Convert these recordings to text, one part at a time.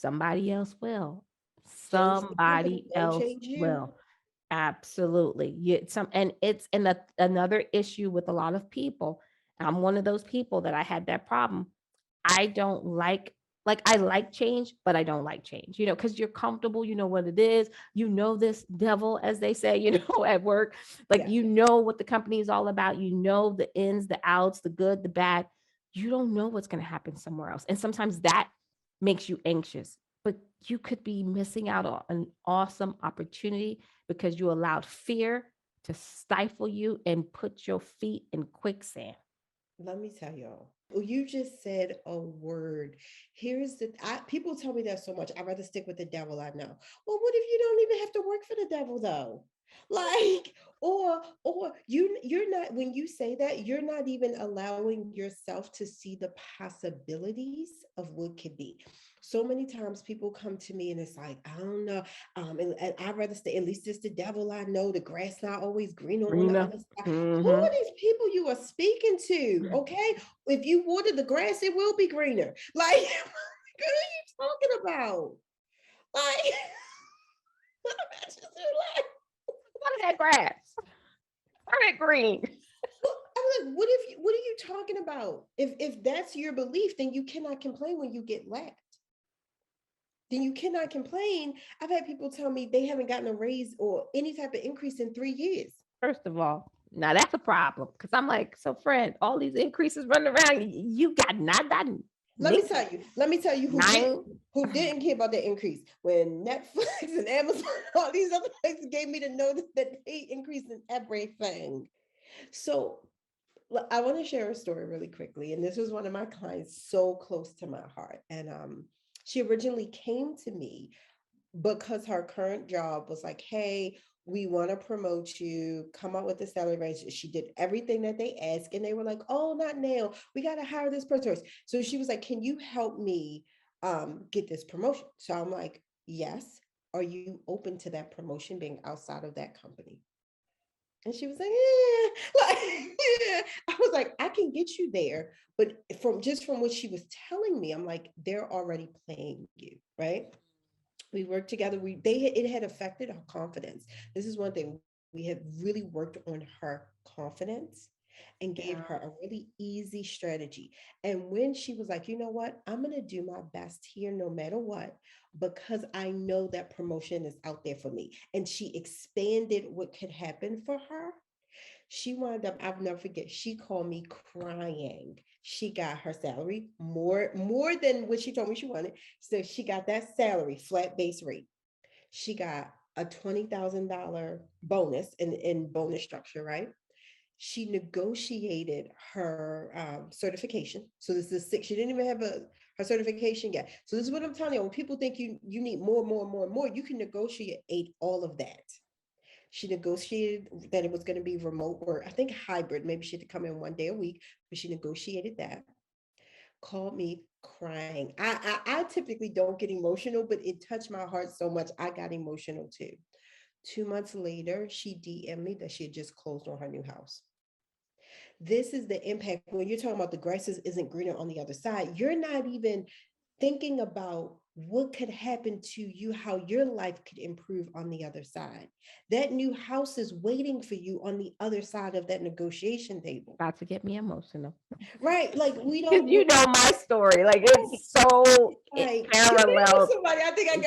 somebody else will. Change the company, Somebody don't else change you. will. Absolutely. And it's another issue with a lot of people. I'm one of those people that I had that problem. I don't I like change, but I don't like change, because you're comfortable, you know what it is, this devil, as they say, at work, like, Yeah. what the company is all about, the ins, the outs, the good, the bad. You don't know what's going to happen somewhere else. And sometimes that makes you anxious, but you could be missing out on an awesome opportunity because you allowed fear to stifle you and put your feet in quicksand. Let me tell y'all. Well, you just said a word. Here's people tell me that so much. I'd rather stick with the devil I know. Well, what if you don't even have to work for the devil though? Like, or you're not, when you say that, you're not even allowing yourself to see the possibilities of what could be. So many times people come to me and it's like, I don't know. And I'd rather stay, at least it's the devil I know. The grass not always greener on the Rena. other side. Who Hmm. are these people you are speaking to? Okay. If you water the grass, it will be greener. Like, what are you talking about? Like, I just like, What is that grass? Turn it green. I'm like, what are you talking about? If that's your belief, then you cannot complain when you get laughed. Then you cannot complain. I've had people tell me they haven't gotten a raise or any type of increase in 3 years. First of all, now that's a problem because I'm like, so friend, all these increases running around, you got not gotten nickel, Let me tell you nine. who didn't care about that increase. When Netflix and Amazon, all these other places gave me to know that they increased in everything. So I want to share a story really quickly. And this was one of my clients so close to my heart. And she originally came to me because her current job was like, hey, we want to promote you, come up with the salary range. She did everything that they asked, and they were like, oh, not now. We got to hire this person. So she was like, can you help me get this promotion? So I'm like, yes. Are you open to that promotion being outside of that company? And she was like, yeah, like, yeah. I was like, I can get you there. But from what she was telling me, I'm like, they're already playing you, right? We worked together. It had affected our confidence. This is one thing we had really worked on her confidence and gave her Yeah. a really easy strategy. And when she was like, you know what, I'm gonna do my best here no matter what, because I know that promotion is out there for me. And she expanded what could happen for her. She wound up, I'll never forget, she called me crying. She got her salary more than what she told me she wanted. So she got that salary, flat base rate. She got a $20,000 bonus in bonus structure, right? She negotiated her certification. So this is six. She didn't even have her certification yet. So this is what I'm telling you. When people think you need more, you can negotiate all of that. She negotiated that it was going to be remote work. I think hybrid. Maybe she had to come in 1 day a week, but she negotiated that. Called me crying. I typically don't get emotional, but it touched my heart so much. I got emotional too. 2 months later, she DM'd me that she had just closed on her new house. This is the impact when you're talking about the grasses isn't greener on the other side. You're not even thinking about what could happen to you, how your life could improve on the other side. That new house is waiting for you on the other side of that negotiation table. About to get me emotional. Right? Like we Because don't you know my story. Like, right. it's so Like connect with parallel. somebody. I think I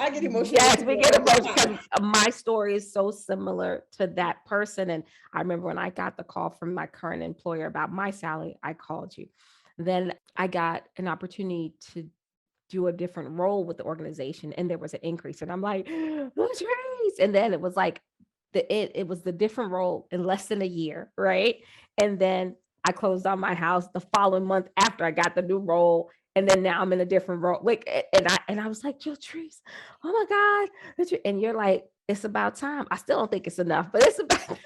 get emotional with Yes, we people get all the emotional time. because my story is so similar to that person. And I remember when I got the call from my current employer about my salary, I called you. Then I got an opportunity to do a different role with the organization, and there was an increase. And I'm like, let's raise. And then it was like it was the different role in less than a year, right? And then I closed on my house the following month after I got the new role. And then now I'm in a different role. Like, and I was like, Latrice, oh my God. And you're like, it's about time. I still don't think it's enough, but it's about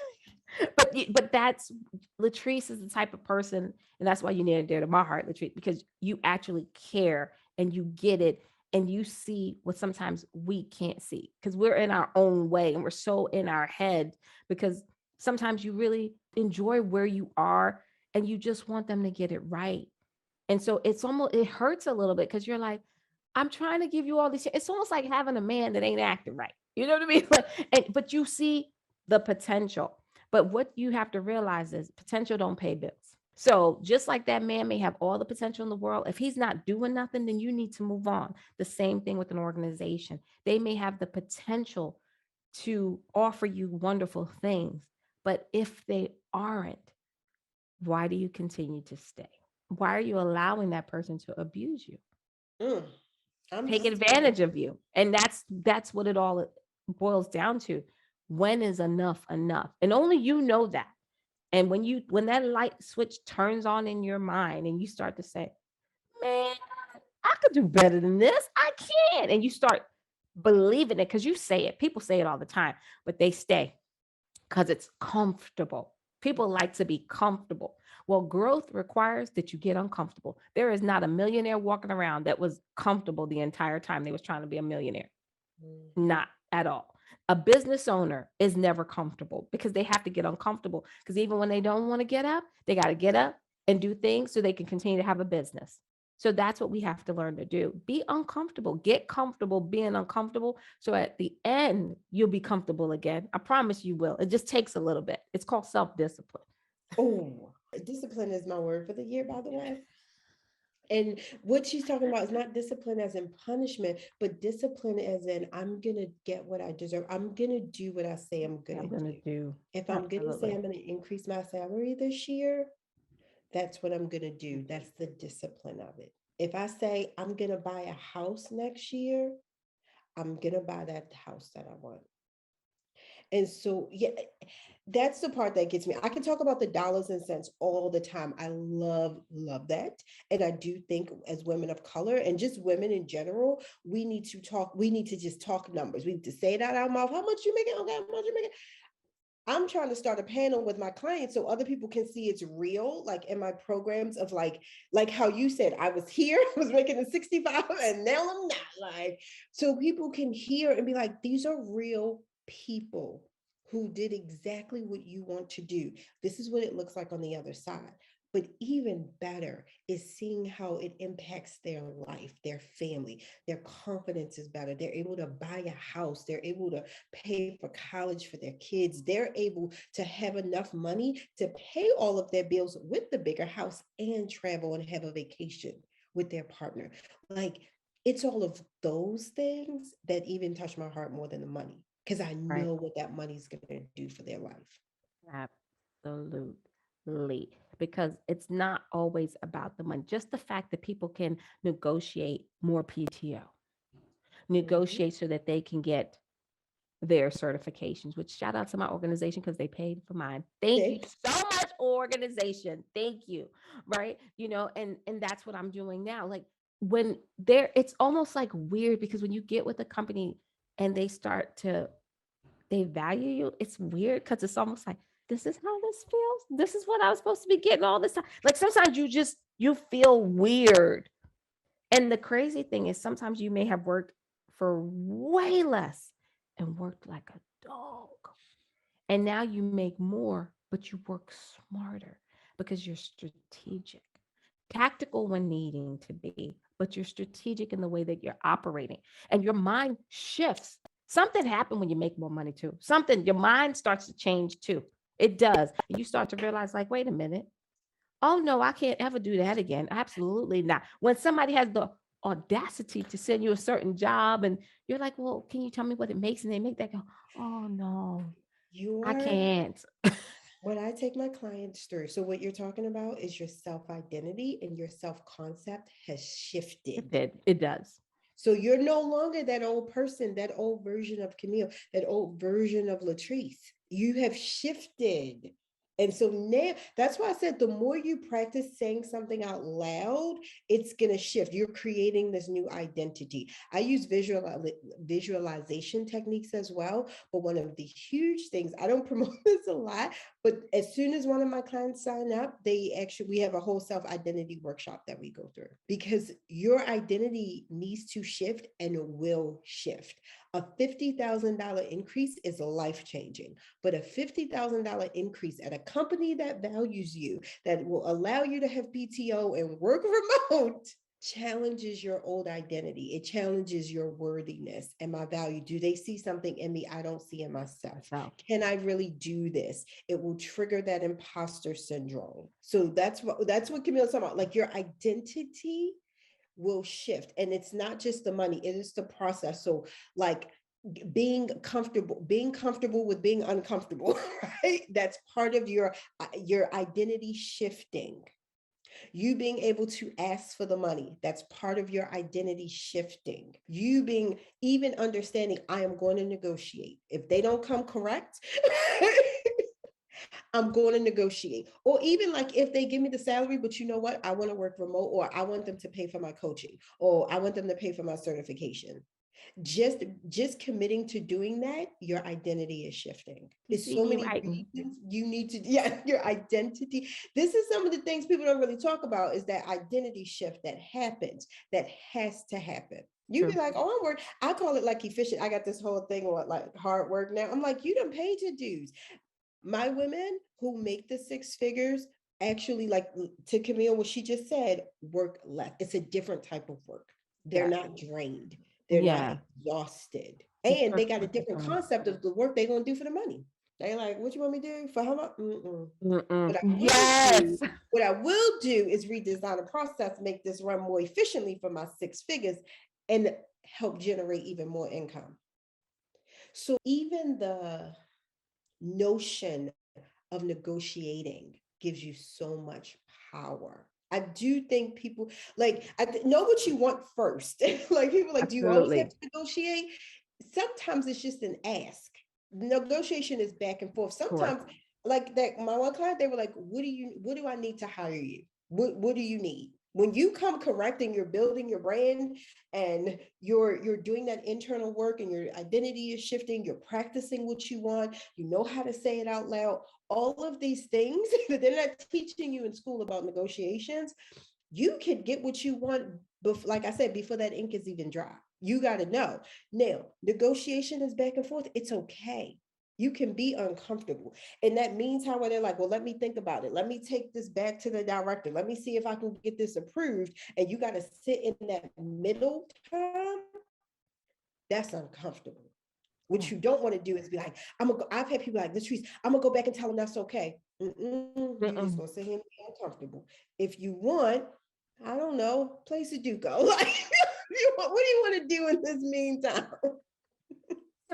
but that's Latrice is the type of person, and that's why you need it dear to my heart, Latrice, because you actually care and you get it and you see what sometimes we can't see because we're in our own way and we're so in our head because sometimes you really enjoy where you are and you just want them to get it right. And so it's almost it hurts a little bit because you're like, I'm trying to give you all this. It's almost like having a man that ain't acting right. You know what I mean? Like, and but you see the potential. But what you have to realize is potential don't pay bills. So just like that man may have all the potential in the world, if he's not doing nothing, then you need to move on. The same thing with an organization. They may have the potential to offer you wonderful things, but if they aren't, why do you continue to stay? Why are you allowing that person to abuse you? Mm, I'm Take still. advantage of you. And that's what it all boils down to. When is enough enough? And only you know that. And when that light switch turns on in your mind and you start to say, "Man, I could do better than this. I can." And you start believing it because you say it. People say it all the time, but they stay because it's comfortable. People like to be comfortable. Well, growth requires that you get uncomfortable. There is not a millionaire walking around that was comfortable the entire time they was trying to be a millionaire. Mhm. Not at all. A business owner is never comfortable because they have to get uncomfortable. Because even when they don't want to get up, they got to get up and do things so they can continue to have a business. So that's what we have to learn to do. Be uncomfortable. Get comfortable being uncomfortable. So at the end, you'll be comfortable again. I promise you will. It just takes a little bit. It's called self discipline. Oh, discipline is my word for the year, by the way. And what she's talking about is not discipline as in punishment, but discipline as in I'm going to get what I deserve. I'm going to do what I say I'm going I'm to going to do. do. If I'm going to say Absolutely. I'm going to increase my salary this year, that's what I'm going to do. That's the discipline of it. If I say I'm going to buy a house next year, I'm going to buy that house that I want. And so, yeah, that's the part that gets me. I can talk about the dollars and cents all the time. I love that. And I do think as women of color and just women in general, we need to talk, we need to just talk numbers. We need to say it out our mouth. How much you making? Okay, how much you making? I'm trying to start a panel with my clients so other people can see it's real, like in my programs of like how you said, I was here, I was making a 65 and now I'm not, like, so people can hear and be like, these are real people who did exactly what you want to do. This is what it looks like on the other side. But even better is seeing how it impacts their life, their family, their confidence is better. They're able to buy a house. They're able to pay for college for their kids. They're able to have enough money to pay all of their bills with the bigger house and travel and have a vacation with their partner. Like, it's all of those things that even touch my heart more than the money because I Right. know what that money's going to do for their life. Absolutely. Because it's not always about the money. Just the fact that people can negotiate more PTO, Mhm. negotiate so that they can get their certifications, which shout out to my organization because they paid for mine. Thank you Thank so much, organization. Thank you. Right. And that's what I'm doing now. Like when they're it's almost like weird because when you get with a company and they value you, it's weird because it's almost like this is how this feels. This is what I was supposed to be getting all this time. Like sometimes you feel weird. And the crazy thing is sometimes you may have worked for way less and worked like a dog. And now you make more, but you work smarter because you're strategic. Tactical when needing to be, but you're strategic in the way that you're operating. And your mind shifts. Something happened when you make more money too. Something, your mind starts to change too. It does. And you start to realize, like, wait a minute. Oh no, I can't ever do that again. Absolutely not. When somebody has the audacity to send you a certain job and you're like, well, can you tell me what it makes? And they make that go, oh no, I your can't. what I take my clients through. So what you're talking about is your self-identity and your self-concept has It shifted. did. It does. So you're no longer that old person, that old version of Camille, that old version of LaTrice. You have shifted. And so now that's why I said the more you practice saying something out loud, it's going to shift. You're creating this new identity. I use visualization techniques as well. But one of the huge things, I don't promote this a lot, but as soon as one of my clients sign up, we have a whole self identity workshop that we go through because your identity needs to shift and will shift. A $50,000 increase is life changing, but a $50,000 increase at a company that values you, that will allow you to have PTO and work remote, challenges your old identity. It challenges your worthiness and my value. Do they see something in me I don't see in myself? So Can I really do this? It will trigger that imposter syndrome. So that's what Camille's talking about. Like your identity will shift, and it's not just the money, it is the process. So like being comfortable with being uncomfortable, right? That's part of your identity shifting. You being able to ask for the money, that's part of your identity shifting. You being even understanding, I am going to negotiate. If they don't come correct, I'm going to negotiate. Or even like if they give me the salary, but you know what? I want to work remote, or I want them to pay for my coaching, or I want them to pay for my certification. Just committing to doing that, your identity is shifting. you It's see so me many writing. reasons you need to, yeah, your identity. This is some of the things people don't really talk about, is that identity shift that happens, that has to happen. You be True. like, oh, I'm work. I call it like efficient. I got this whole thing on like hard work now. I'm like, you done paid your dues. My women who make the six figures actually, like to Camille, what she just said, work less. It's a different type of work. They're Yeah. not drained, they're not Yeah. exhausted, It's and they work got a life different balance. concept of the work they're gonna do for the money. They like, what you want me to do for how much? Mm-mm. What I will do, Yes. what I will do is redesign the process, make this run more efficiently for my six figures, and help generate even more income. So even the notion of negotiating gives you so much power. I do think people like know what you want first. Like people like, do you always have Absolutely. to negotiate? Sometimes it's just an ask. Negotiation is back and forth. Correct. Sometimes, like that, my one client, they were like, what do I need to hire you? What do you need? When you come correct and you're building your brand and you're doing that internal work and your identity is shifting, you're practicing what you want, you know how to say it out loud, all of these things that they're not teaching you in school about negotiations, you could get what you want, like I said, before that ink is even dry. You got to know. Now, negotiation is back and forth. It's okay. You can be uncomfortable. And that means, how they're like, well, let me think about it. Let me take this back to the director. Let me see if I can get this approved. And you got to sit in that middle term. That's uncomfortable. What Mm. you don't want to do is be like, I'm gonna go. I've had people like, LaTrice, I'm gonna go back and tell them that's okay. You just Mm-mm. gonna sit here and be uncomfortable. If you want, I don't know, place to do go. Like, what do you want to do in this meantime?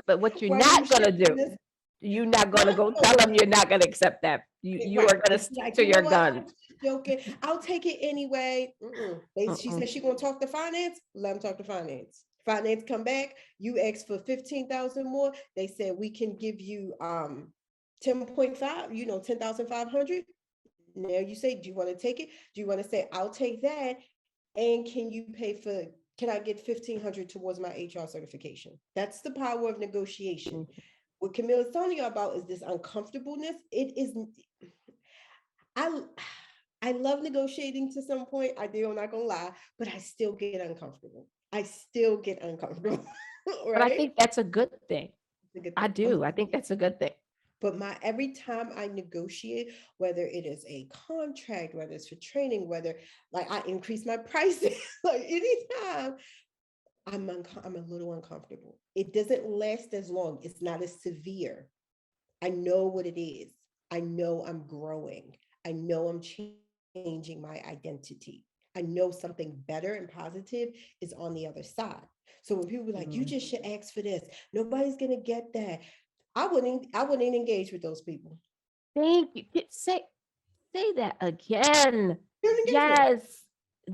But what you're While you not gonna shifting do, this, you're not gonna not go tell gonna them you're do not gonna accept that. You are right. gonna It's stick like, to you know your what? I guns. was just joking. I'll take it anyway. She Mm-mm. said she gonna talk to finance. Let them talk to finance. Finance come back. You asked for 15,000 more. They said we can give you 10.5. 10,500. Now you say, do you want to take it? Do you want to say, I'll take that? And can you pay for? Can I get 1,500 towards my HR certification? That's the power of negotiation. What Camille is telling you about is this uncomfortableness. It is. I I love negotiating to some point. I do. I'm not gonna lie, but I still get uncomfortable. I still get uncomfortable, But I right? think that's a good thing. It's a good I thing. do. I think that's a good thing. But my every time I negotiate, whether it is a contract, whether it's for training, whether like I increase my prices, like anytime, I'm a little uncomfortable. It doesn't last as long. It's not as severe. I know what it is. I know I'm growing. I know I'm changing my identity. I know something better and positive is on the other side. So when people are like, you Mm. just should ask for this, nobody's gonna get that. I wouldn't engage with those people. Thank you. Say that again. I wouldn't engage with them. Yes,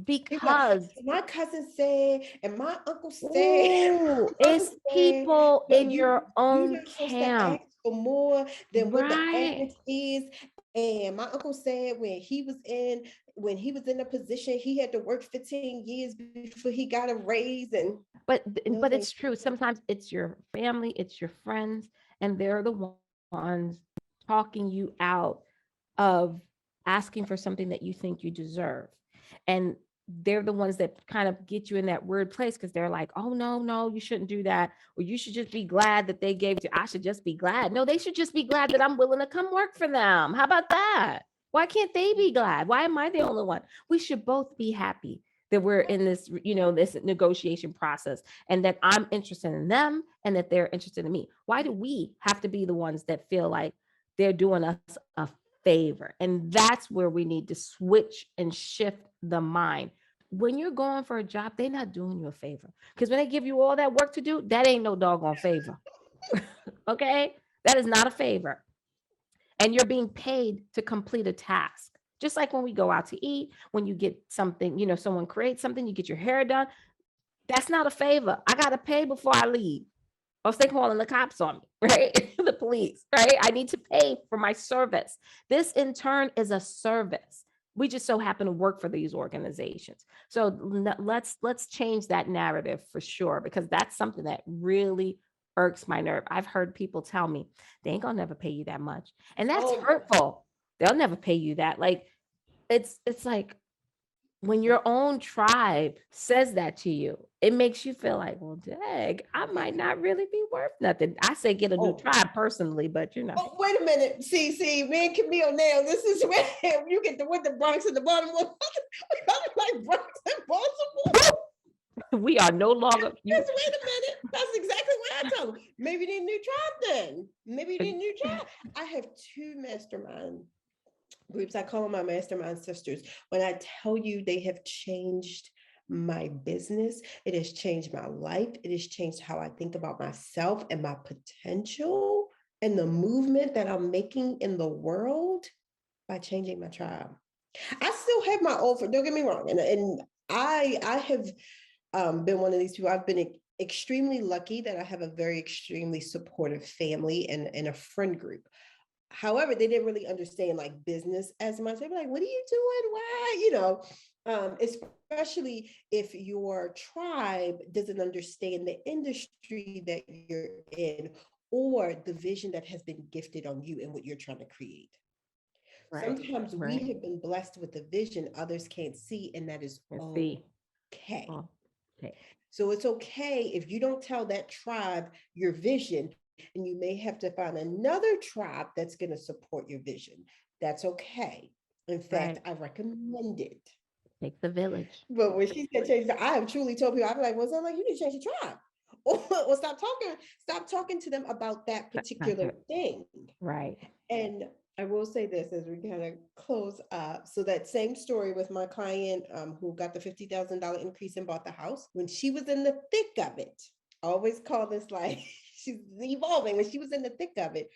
People like, because my cousin said, and my uncle said, ooh, my mother it's said, people no, in you're your own not supposed to camp, ask for more than what the right? ask is. And my uncle said when he was in a position, he had to work 15 years before he got a raise. And But no, but thank it's true. Sometimes it's your family, it's your friends, and they're the ones talking you out of asking for something that you think you deserve. And they're the ones that kind of get you in that weird place because they're like, oh, no, no, you shouldn't do that. Or you should just be glad that they gave it to you. I should just be glad. No, they should just be glad that I'm willing to come work for them. How about that? Why can't they be glad? Why am I the only one? We should both be happy that we're in this, this negotiation process, and that I'm interested in them and that they're interested in me. Why do we have to be the ones that feel like they're doing us a favor? And that's where we need to switch and shift the mind. When you're going for a job, they're not doing you a favor, because when they give you all that work to do, that ain't no doggone favor. Okay? That is not a favor. And you're being paid to complete a task. Just like when we go out to eat, when you get something, someone creates something, you get your hair done. That's not a favor. I got to pay before I leave, or else they calling the cops on me, right? The police, right? I need to pay for my service. This in turn is a service. We just so happen to work for these organizations. So let's change that narrative for sure, because that's something that really irks my nerve. I've heard people tell me they ain't gonna never pay you that much, and that's Oh, hurtful. They'll never pay you that. Like, it's like, when your own tribe says that to you, it makes you feel like, well, dang, I might not really be worth nothing. I say get a new oh, tribe personally, but oh, wait a minute. See, me and Camille now, this is where you get the with the Bronx and the bottom one. We got it like Bronx and Baltimore. we are no longer Yes, you. wait a minute. That's exactly what I tell them. Maybe they need a new tribe then. Maybe they need a new tribe. I have two mastermind groups. I call them my mastermind sisters. When I tell you they have changed my business, it has changed my life, it has changed how I think about myself and my potential and the movement that I'm making in the world by changing my tribe. I still have my old, don't get me wrong, and I have been one of these people. I've been extremely lucky that I have a very extremely supportive family and a friend group. However, they didn't really understand like business as much. They'd be like, "What are you doing? Why?" Especially if your tribe doesn't understand the industry that you're in or the vision that has been gifted on you and what you're trying to create. Right, Sometimes we right. have been blessed with a vision others can't see, and that is Let's see. okay. Oh, okay. So it's okay if you don't tell that tribe your vision, and you may have to find another tribe that's going to support your vision. That's okay. In fact, Right. I recommend it. Take the village. But when she said change, I have truly told people, I'm like, well, so like you need to change your tribe. Or stop talking to them about that particular thing. Right. And I will say this as we kind of close up. So that same story with my client who got the $50,000 increase and bought the house, when she was in the thick of it, I always call this like she's evolving. When she was in the thick of it,